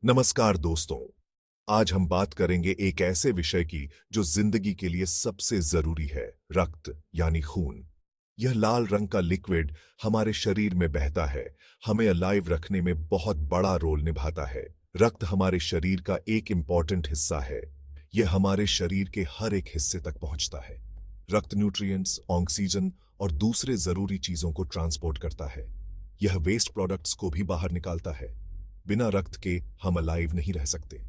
नमस्कार दोस्तों। आज हम बात करेंगे एक ऐसे विषय की जो जिंदगी के लिए सबसे जरूरी है, रक्त यानी खून। यह लाल रंग का लिक्विड हमारे शरीर में बहता है, हमें अलाइव रखने में बहुत बड़ा रोल निभाता है। रक्त हमारे शरीर का एक इंपॉर्टेंट हिस्सा है। यह हमारे शरीर के हर एक हिस्से तक पहुंचता है। रक्त न्यूट्रिएंट्स, ऑक्सीजन और दूसरे जरूरी चीजों को ट्रांसपोर्ट करता है। यह वेस्ट प्रोडक्ट्स को भी बाहर निकालता है। बिना रक्त के हम अलाइव नहीं रह सकते।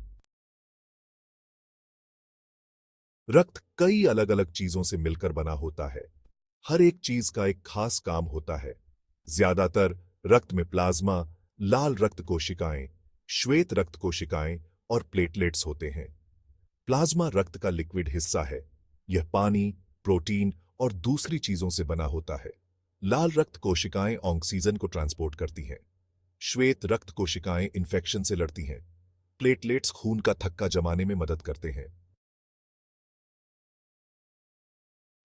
रक्त कई अलग अलग चीजों से मिलकर बना होता है। हर एक चीज का एक खास काम होता है। ज्यादातर रक्त में प्लाज्मा, लाल रक्त कोशिकाएं, श्वेत रक्त कोशिकाएं और प्लेटलेट्स होते हैं। प्लाज्मा रक्त का लिक्विड हिस्सा है। यह पानी, प्रोटीन और दूसरी चीजों से बना होता है। लाल रक्त कोशिकाएं ऑक्सीजन को ट्रांसपोर्ट करती हैं। श्वेत रक्त कोशिकाएं इन्फेक्शन से लड़ती हैं। प्लेटलेट्स खून का थक्का जमाने में मदद करते हैं।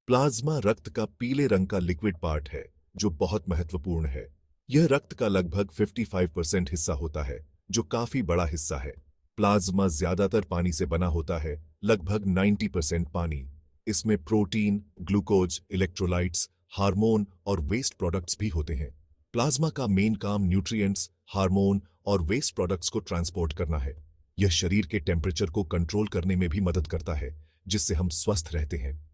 प्लाज्मा रक्त का पीले रंग का लिक्विड पार्ट है जो बहुत महत्वपूर्ण है। यह रक्त का लगभग 55% हिस्सा होता है, जो काफी बड़ा हिस्सा है। प्लाज्मा ज्यादातर पानी से बना होता है, लगभग 90% पानी। इसमें प्रोटीन, ग्लूकोज, इलेक्ट्रोलाइट्स, हार्मोन और वेस्ट प्रोडक्ट्स भी होते हैं। प्लाज्मा का मेन काम न्यूट्रिएंट्स, हार्मोन और वेस्ट प्रोडक्ट्स को ट्रांसपोर्ट करना है। यह शरीर के टेम्परेचर को कंट्रोल करने में भी मदद करता है, जिससे हम स्वस्थ रहते हैं।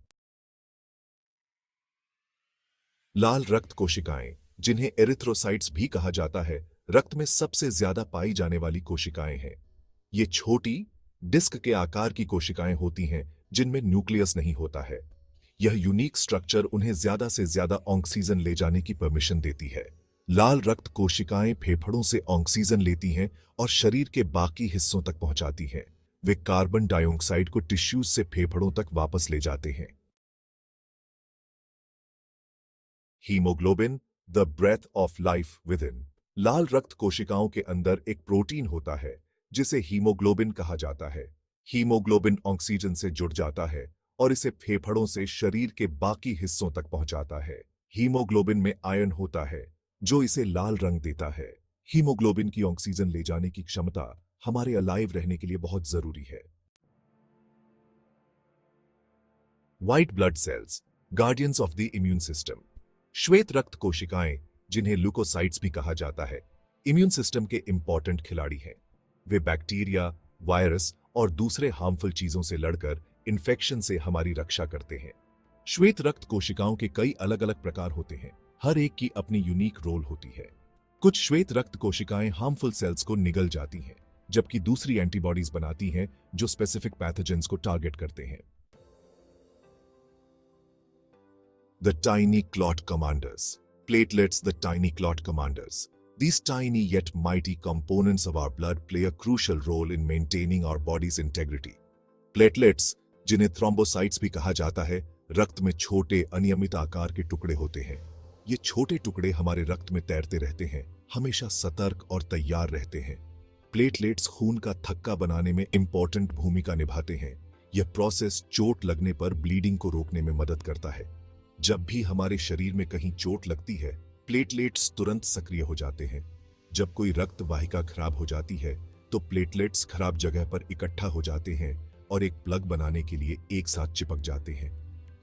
लाल रक्त कोशिकाएं, जिन्हें एरिथ्रोसाइट्स भी कहा जाता है, रक्त में सबसे ज्यादा पाई जाने वाली कोशिकाएं हैं। ये छोटी, डिस्क के आकार की कोशिकाएं होती हैं जिनमें न्यूक्लियस नहीं होता है। यह यूनिक स्ट्रक्चर उन्हें ज्यादा से ज्यादा ऑक्सीजन ले जाने की परमिशन देती है। लाल रक्त कोशिकाएं फेफड़ों से ऑक्सीजन लेती हैं और शरीर के बाकी हिस्सों तक पहुंचाती हैं। वे कार्बन डाइऑक्साइड को टिश्यूज से फेफड़ों तक वापस ले जाते हैं। Haemoglobin, the breath of life within. लाल रक्त कोशिकाओं के अंदर एक प्रोटीन होता है जिसे हीमोग्लोबिन कहा जाता है। हीमोग्लोबिन ऑक्सीजन से जुड़ जाता है और इसे फेफड़ों से शरीर के बाकी हिस्सों तक पहुंचाता है। हीमोग्लोबिन में आयरन होता है जो इसे लाल रंग देता है। हीमोग्लोबिन की ऑक्सीजन ले जाने की क्षमता हमारे अलाइव रहने के लिए बहुत जरूरी है। White blood cells, guardians of the immune system. श्वेत रक्त कोशिकाएं, जिन्हें ल्यूकोसाइट्स भी कहा जाता है, इम्यून सिस्टम के इंपॉर्टेंट खिलाड़ी हैं। वे बैक्टीरिया, वायरस और दूसरे हार्मफुल चीजों से लड़कर इन्फेक्शन से हमारी रक्षा करते हैं। श्वेत रक्त कोशिकाओं के कई अलग अलग प्रकार होते हैं। हर एक की अपनी यूनिक रोल होती है। कुछ श्वेत रक्त कोशिकाएं हार्मफुल सेल्स को निगल जाती हैं, जबकि दूसरी एंटीबॉडीज बनाती हैं जो स्पेसिफिक पैथोजेंस को टारगेट करते हैं। The tiny clot commanders. Platelets, the tiny clot commanders. These tiny yet mighty components of our blood play a crucial role in maintaining our body's integrity. Platelets, जिन्हें thrombocytes भी कहा जाता है, रक्त में छोटे अनियमित आकार के टुकड़े होते हैं। ये छोटे टुकड़े हमारे रक्त में तैरते रहते हैं, हमेशा सतर्क और तैयार रहते हैं। प्लेटलेट्स खून का थक्का बनाने में इंपॉर्टेंट भूमिका निभाते हैं। यह प्रोसेस चोट लगने पर ब्लीडिंग को रोकने में मदद करता है। जब भी हमारे शरीर में कहीं चोट लगती है, प्लेटलेट्स तुरंत सक्रिय हो जाते हैं। जब कोई रक्त वाहिका खराब हो जाती है, तो प्लेटलेट्स खराब जगह पर इकट्ठा हो जाते हैं और एक प्लग बनाने के लिए एक साथ चिपक जाते हैं।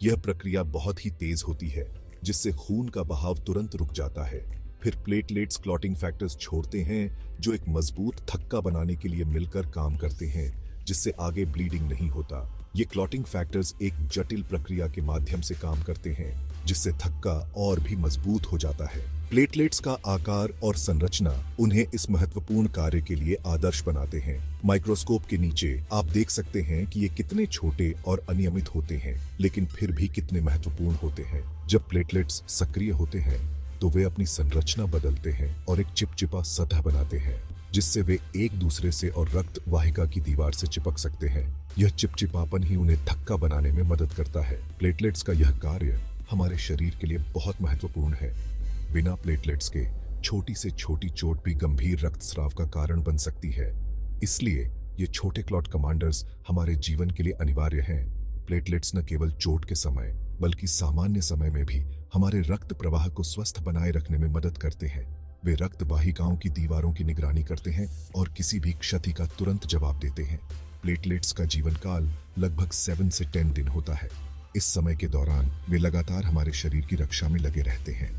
यह प्रक्रिया बहुत ही तेज होती है, जिससे खून का बहाव तुरंत रुक जाता है। फिर प्लेटलेट्स क्लॉटिंग फैक्टर्स छोड़ते हैं, जो एक मजबूत थक्का बनाने के लिए मिलकर काम करते हैं, जिससे आगे ब्लीडिंग नहीं होता। ये क्लॉटिंग फैक्टर्स एक जटिल प्रक्रिया के माध्यम से काम करते हैं, जिससे थक्का और भी मजबूत हो जाता है। प्लेटलेट्स का आकार और संरचना उन्हें इस महत्वपूर्ण कार्य के लिए आदर्श बनाते हैं। माइक्रोस्कोप के नीचे आप देख सकते हैं कि ये कितने छोटे और अनियमित होते हैं, लेकिन फिर भी कितने महत्वपूर्ण होते हैं। जब प्लेटलेट्स सक्रिय होते हैं, तो वे अपनी संरचना बदलते हैं और एक चिपचिपा सतह बनाते हैं, जिससे वे एक दूसरे से और रक्त वाहिका की दीवार से चिपक सकते हैं। यह चिपचिपापन ही उन्हें थक्का बनाने में मदद करता है। प्लेटलेट्स का यह कार्य हमारे शरीर के लिए बहुत महत्वपूर्ण है। बिना प्लेटलेट्स के छोटी से छोटी चोट भी गंभीर रक्तस्राव का कारण बन सकती है। इसलिए ये छोटे क्लॉट कमांडर्स हमारे जीवन के लिए अनिवार्य हैं। प्लेटलेट्स न केवल चोट के समय, बल्कि सामान्य समय में भी हमारे रक्त प्रवाह को स्वस्थ बनाए रखने में मदद करते हैं। वे रक्त वाहिकाओं की दीवारों की निगरानी करते हैं और किसी भी क्षति का तुरंत जवाब देते हैं। प्लेटलेट्स का जीवन काल लगभग 7 से 10 दिन होता है। इस समय के दौरान वे लगातार हमारे शरीर की रक्षा में लगे रहते हैं।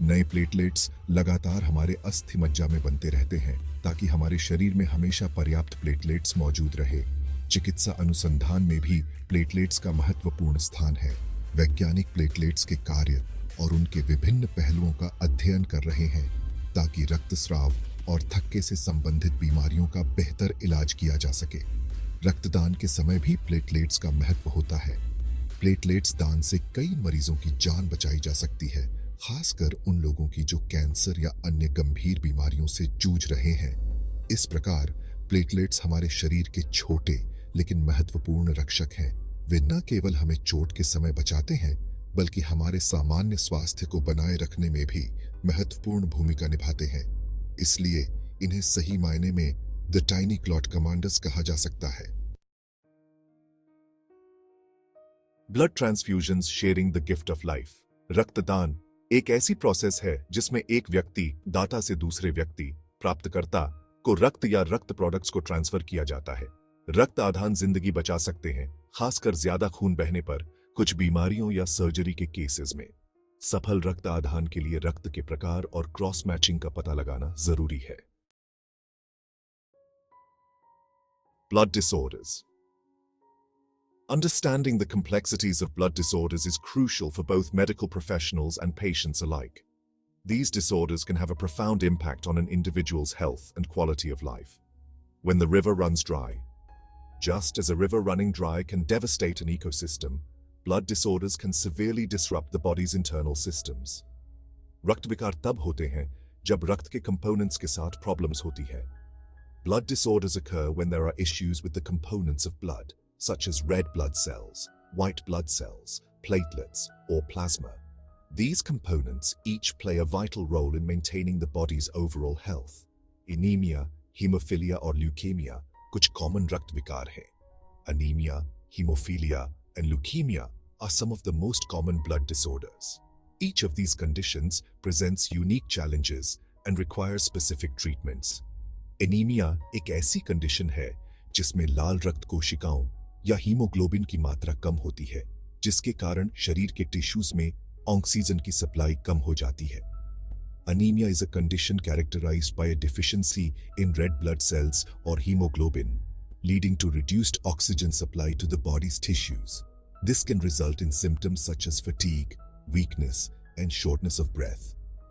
नए प्लेटलेट्स लगातार हमारे अस्थि मज्जा में बनते रहते हैं ताकि हमारे शरीर में हमेशा पर्याप्त प्लेटलेट्स मौजूद रहे। चिकित्सा अनुसंधान में भी प्लेटलेट्स का महत्वपूर्ण स्थान है। वैज्ञानिक प्लेटलेट्स के कार्य और उनके विभिन्न पहलुओं का अध्ययन कर रहे हैं ताकि रक्तस्राव और थक्के से संबंधित बीमारियों का बेहतर इलाज किया जा सके। रक्तदान के समय भी प्लेटलेट्स का महत्व होता है। प्लेटलेट्स दान से कई मरीजों की जान बचाई जा सकती है, खासकर उन लोगों की जो कैंसर या अन्य गंभीर बीमारियों से जूझ रहे हैं। इस प्रकार प्लेटलेट्स हमारे शरीर के छोटे लेकिन महत्वपूर्ण रक्षक हैं। वे न केवल हमें चोट के समय बचाते हैं बल्कि हमारे सामान्य स्वास्थ्य को बनाए रखने में भी महत्वपूर्ण भूमिका निभाते हैं। इसलिए इन्हें सही मायने में द टाइनी क्लॉट कमांडर्स कहा जा सकता है। Blood transfusions sharing the gift of life. रक्तदान एक ऐसी प्रोसेस है जिसमें एक व्यक्ति दाता से दूसरे व्यक्ति प्राप्तकर्ता को रक्त या रक्त प्रोडक्ट्स को ट्रांसफर किया जाता है। रक्त आदान जिंदगी बचा सकते हैं, खासकर ज्यादा खून बहने पर, कुछ बीमारियों या सर्जरी के केसेस में। सफल रक्त आदान के लिए रक्त के प्रकार और क्रॉस मैचिंग का पता लगाना जरूरी है। Blood disorders. Understanding the complexities of blood disorders is crucial for both medical professionals and patients alike. These disorders can have a profound impact on an individual's health and quality of life. When the river runs dry. Just as a river running dry can devastate an ecosystem, blood disorders can severely disrupt the body's internal systems. रक्त विकार तब होते हैं जब रक्त के components के साथ problems होती है। Blood disorders occur when there are issues with the components of blood, such as red blood cells, white blood cells, platelets, or plasma. These components each play a vital role in maintaining the body's overall health. Anemia, hemophilia, or leukemia कुछ common रक्त विकार हैं। Anemia, hemophilia, and leukemia are some of the most common blood disorders. Each of these conditions presents unique challenges and requires specific treatments. Anemia एक ऐसी condition है जिसमें लाल रक्त कोशिकाओं या हीमोग्लोबिन की मात्रा कम होती है, जिसके कारण शरीर के टिश्यूज में ऑक्सीजन की सप्लाई कम हो जाती है। Anemia is a condition characterized by a deficiency in red blood cells or hemoglobin, leading to reduced oxygen supply to the body's tissues. This can result in symptoms such as fatigue, weakness, and shortness of breath.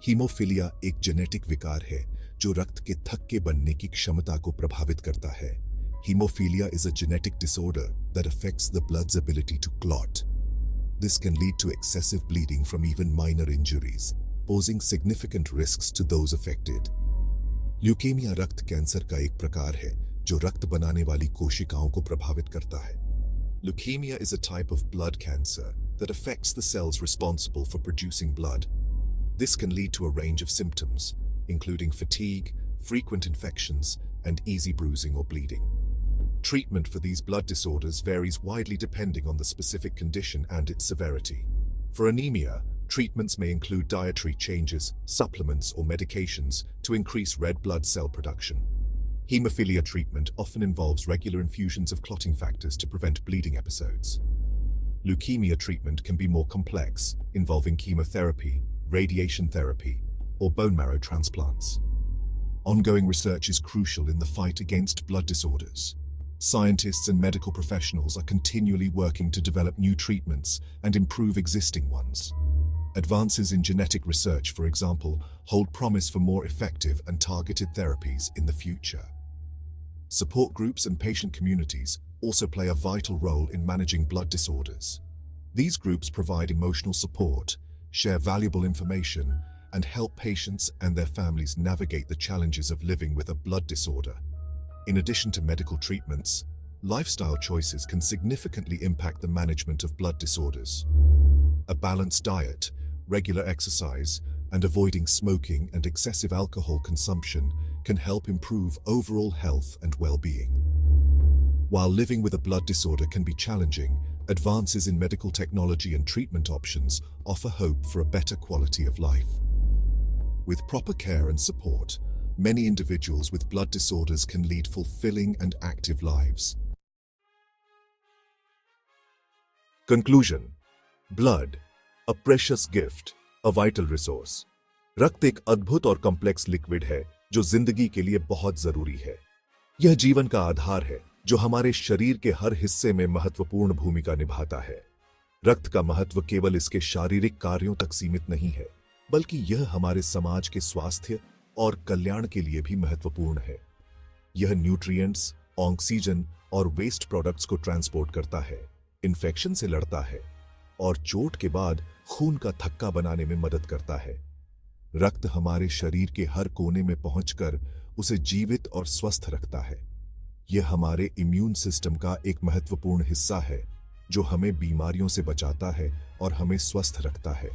Hemophilia एक genetic विकार है जो रक्त के थक्के बनने की क्षमता को प्रभावित करता है। Hemophilia is a genetic disorder that affects the blood's ability to clot. This can lead to excessive bleeding from even minor injuries, posing significant risks to those affected. Leukemia रक्त कैंसर का एक प्रकार है जो रक्त बनाने वाली कोशिकाओं को प्रभावित करता है। Leukemia is a type of blood cancer that affects the cells responsible for producing blood. This can lead to a range of symptoms, including fatigue, frequent infections, and easy bruising or bleeding. Treatment for these blood disorders varies widely depending on the specific condition and its severity. For anemia, treatments may include dietary changes, supplements, or medications to increase red blood cell production. Hemophilia treatment often involves regular infusions of clotting factors to prevent bleeding episodes. Leukemia treatment can be more complex, involving chemotherapy, radiation therapy, or bone marrow transplants. Ongoing research is crucial in the fight against blood disorders. Scientists and medical professionals are continually working to develop new treatments and improve existing ones. Advances in genetic research, for example, hold promise for more effective and targeted therapies in the future. Support groups and patient communities also play a vital role in managing blood disorders. These groups provide emotional support, share valuable information, and help patients and their families navigate the challenges of living with a blood disorder. In addition to medical treatments, lifestyle choices can significantly impact the management of blood disorders. A balanced diet, regular exercise, and avoiding smoking and excessive alcohol consumption can help improve overall health and well-being. While living with a blood disorder can be challenging, advances in medical technology and treatment options offer hope for a better quality of life. With proper care and support, many individuals with blood disorders can lead fulfilling and active lives. Conclusion: Blood, a precious gift, a vital resource. रक्त एक अद्भुत और complex liquid है जो जिंदगी के लिए बहुत जरूरी है। यह जीवन का आधार है जो हमारे शरीर के हर हिस्से में महत्वपूर्ण भूमिका निभाता है। रक्त का महत्व केवल इसके शारीरिक कार्यों तक सीमित नहीं है, बल्कि यह हमारे समाज के स्वास्थ्य और कल्याण के लिए भी महत्वपूर्ण है। यह न्यूट्रिएंट्स, ऑक्सीजन और वेस्ट प्रोडक्ट्स को ट्रांसपोर्ट करता है, इन्फेक्शन से लड़ता है और चोट के बाद खून का थक्का बनाने में मदद करता है। रक्त हमारे शरीर के हर कोने में पहुंचकर उसे जीवित और स्वस्थ रखता है। यह हमारे इम्यून सिस्टम का एक महत्वपूर्ण हिस्सा है जो हमें बीमारियों से बचाता है और हमें स्वस्थ रखता है।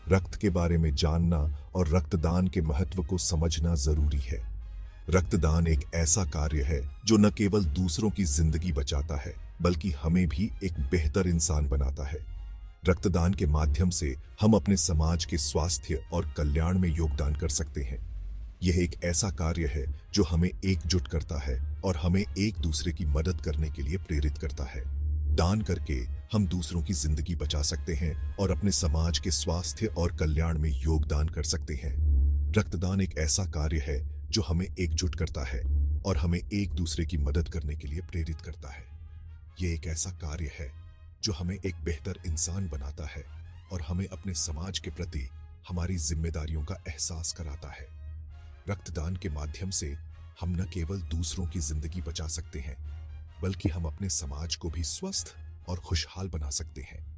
रक्त के बारे में जानना और रक्तदान के महत्व को समझना जरूरी है। रक्तदान एक ऐसा कार्य है जो न केवल दूसरों की जिंदगी बचाता है, बल्कि हमें भी एक बेहतर इंसान बनाता है। रक्तदान के माध्यम से हम अपने समाज के स्वास्थ्य और कल्याण में योगदान कर सकते हैं। यह एक ऐसा कार्य है जो हमें एकजुट करता है और हमें एक दूसरे की मदद करने के लिए प्रेरित करता है। दान करके हम दूसरों की जिंदगी बचा सकते हैं और अपने समाज के स्वास्थ्य और कल्याण में योगदान कर सकते हैं। रक्तदान एक ऐसा कार्य है जो हमें एकजुट करता है और हमें एक दूसरे की मदद करने के लिए प्रेरित करता है। यह एक ऐसा कार्य है जो हमें एक बेहतर इंसान बनाता है और हमें अपने समाज के प्रति हमारी जिम्मेदारियों का एहसास कराता है। रक्तदान के माध्यम से हम न केवल दूसरों की जिंदगी बचा सकते हैं, बल्कि हम अपने समाज को भी स्वस्थ और खुशहाल बना सकते हैं।